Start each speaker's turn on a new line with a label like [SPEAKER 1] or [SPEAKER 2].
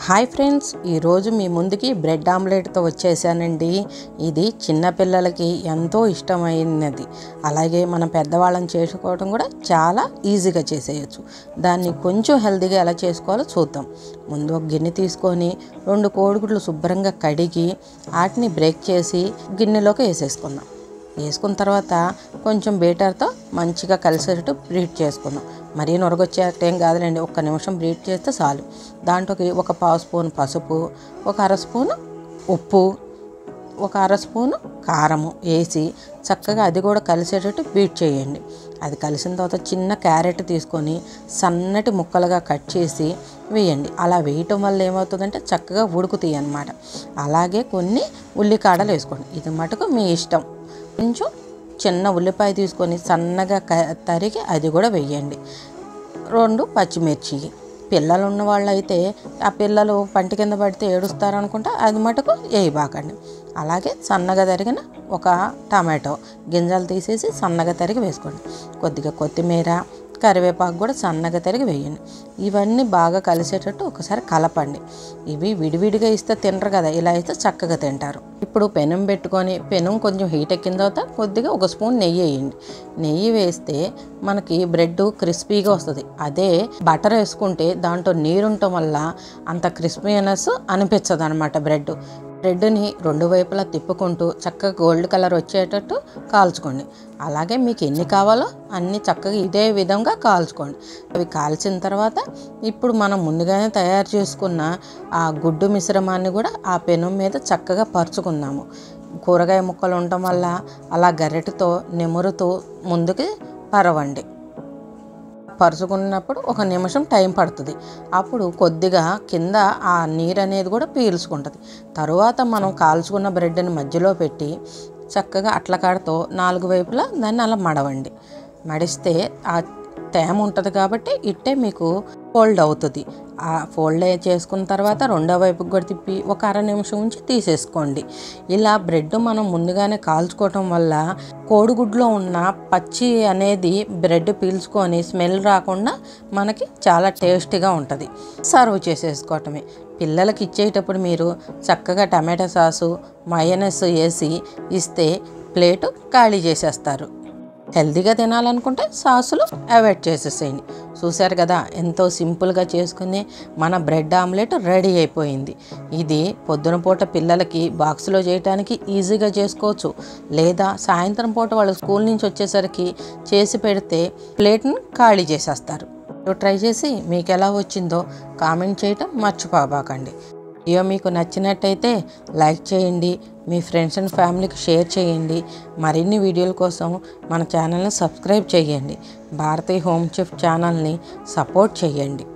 [SPEAKER 1] Hi friends, ఈరోజు మీ ముందుకి bread ఆమ్లెట్తో వచ్చేసానండి. ఇది చిన్నపిల్లలకి ఎంతో ఇష్టమైనది. అలాగే మనం పెద్దవాళ్ళని చేసుకోవడం కూడా చాలా ఈజీగా చేసేయచ్చు. దాన్ని కొంచెం హెల్తీగా ఎలా చేసుకోవాలో చూద్దాం. ముందు ఒక గిన్నె తీసుకొని 2 కోడిగుడ్లు శుభ్రంగా కడిగి వాటిని బ్రేక్ చేసి గిన్నెలోకి వేసేసుకుందాం. వేసుకున్న తర్వాత కొంచెం బీటర్తో మంచిగా కలిసేటట్టు బ్రీట్ చేసుకుందాం. మరీ నొరగొచ్చేటేం కాదులేండి, 1 నిమిషం బ్రీట్ చేస్తే చాలు. దాంట్లోకి 1/2 స్పూన్ పసుపు, 1/2 స్పూను ఉప్పు, 1/2 స్పూను కారము వేసి చక్కగా అది కూడా కలిసేటట్టు బీట్ చేయండి. అది కలిసిన తర్వాత చిన్న క్యారెట్ తీసుకొని సన్నటి ముక్కలుగా కట్ చేసి వేయండి. అలా వేయటం వల్ల ఏమవుతుందంటే చక్కగా ఉడుకుతాయి అన్నమాట. అలాగే కొన్ని ఉల్లికాడలు వేసుకోండి. ఇది మటుకు మీ ఇష్టం. కొంచెం చిన్న ఉల్లిపాయ తీసుకొని సన్నగా తరిగి అది కూడా వేయండి. 2 పచ్చిమిర్చి. పిల్లలు ఉన్న వాళ్ళు అయితే ఆ పిల్లలు పంటి కింద పడితే ఏడుస్తారనుకుంటా అది మటుకు వేయబాకండి. అలాగే సన్నగా తరిగిన 1 టమాటో గింజలు తీసేసి సన్నగా తరిగి వేసుకోండి. కొద్దిగా కొత్తిమీర, కరివేపాకు కూడా సన్నగా తరిగి వేయండి. ఇవన్నీ బాగా కలిసేటట్టు ఒకసారి కలపండి. ఇవి విడివిడిగా ఇస్తే తినరు కదా, ఇలా అయితే చక్కగా తింటారు. ఇప్పుడు పెనం పెట్టుకొని పెనం కొంచెం హీట్ ఎక్కిన తర్వాత కొద్దిగా 1 స్పూన్ నెయ్యి వేయండి. నెయ్యి వేస్తే మనకి బ్రెడ్ క్రిస్పీగా వస్తుంది. అదే బటర్ వేసుకుంటే దాంట్లో నీరు ఉండటం వల్ల అంత క్రిస్పీనెస్ అనిపించదు అనమాట. బ్రెడ్ని 2 వైపులా తిప్పుకుంటూ చక్కగా గోల్డ్ కలర్ వచ్చేటట్టు కాల్చుకోండి. అలాగే మీకు ఎన్ని కావాలో అన్ని చక్కగా ఇదే విధంగా కాల్చుకోండి. అవి కాల్చిన తర్వాత ఇప్పుడు మనం ముందుగానే తయారు చేసుకున్న ఆ గుడ్డు మిశ్రమాన్ని కూడా ఆ పెనం మీద చక్కగా పరుచుకుందాము. కూరగాయ ముక్కలు ఉండటం వల్ల అలా గరిటెతో నిమురుతూ ముందుకి పరవండి. పరుచుకున్నప్పుడు 1 నిమిషం టైం పడుతుంది. అప్పుడు కొద్దిగా కింద ఆ నీరు అనేది కూడా పీల్చుకుంటుంది. తరువాత మనం కాల్చుకున్న బ్రెడ్ని మధ్యలో పెట్టి చక్కగా అట్లకాడతో 4 వైపులా దాన్ని అలా మడవండి. మడిస్తే ఆ తేమ ఉంటుంది కాబట్టి ఇట్టే మీకు ఫోల్డ్ అవుతుంది. ఆ ఫోల్డ్ చేసుకున్న తర్వాత రెండో వైపుకి కూడా తిప్పి 1 అర నిమిషం ఉంచి తీసేసుకోండి. ఇలా బ్రెడ్ మనం ముందుగానే కాల్చుకోవటం వల్ల కోడిగుడ్లో ఉన్న పచ్చి అనేది బ్రెడ్ పీల్చుకొని స్మెల్ రాకుండా మనకి చాలా టేస్టీగా ఉంటుంది. సర్వ్ చేసేసుకోవటమే. పిల్లలకి ఇచ్చేటప్పుడు మీరు చక్కగా టమాటా సాసు, మయోనీస్ వేసి ఇస్తే ప్లేటు ఖాళీ చేసేస్తారు. హెల్తీగా తినాలనుకుంటే సాసులు అవాయిడ్ చేసేసేయండి. చూశారు కదా, ఎంతో సింపుల్గా చేసుకునే మన బ్రెడ్ ఆమ్లెట్ రెడీ అయిపోయింది. ఇది పొద్దున పూట పిల్లలకి బాక్స్లో చేయడానికి ఈజీగా చేసుకోవచ్చు. లేదా సాయంత్రం పూట వాళ్ళు స్కూల్ నుంచి వచ్చేసరికి చేసి పెడితే ప్లేట్ని ఖాళీ చేసేస్తారు. ట్రై చేసి మీకు ఎలా వచ్చిందో కామెంట్ చేయటం మర్చిపోబాకండి. వీడియో మీకు నచ్చినట్టయితే లైక్ చేయండి, మీ ఫ్రెండ్స్ అండ్ ఫ్యామిలీకి షేర్ చేయండి. మరిన్ని వీడియోల కోసం మన ఛానల్ని సబ్స్క్రైబ్ చేయండి. భారతీయ హోమ్ చెఫ్ ఛానల్ని సపోర్ట్ చేయండి.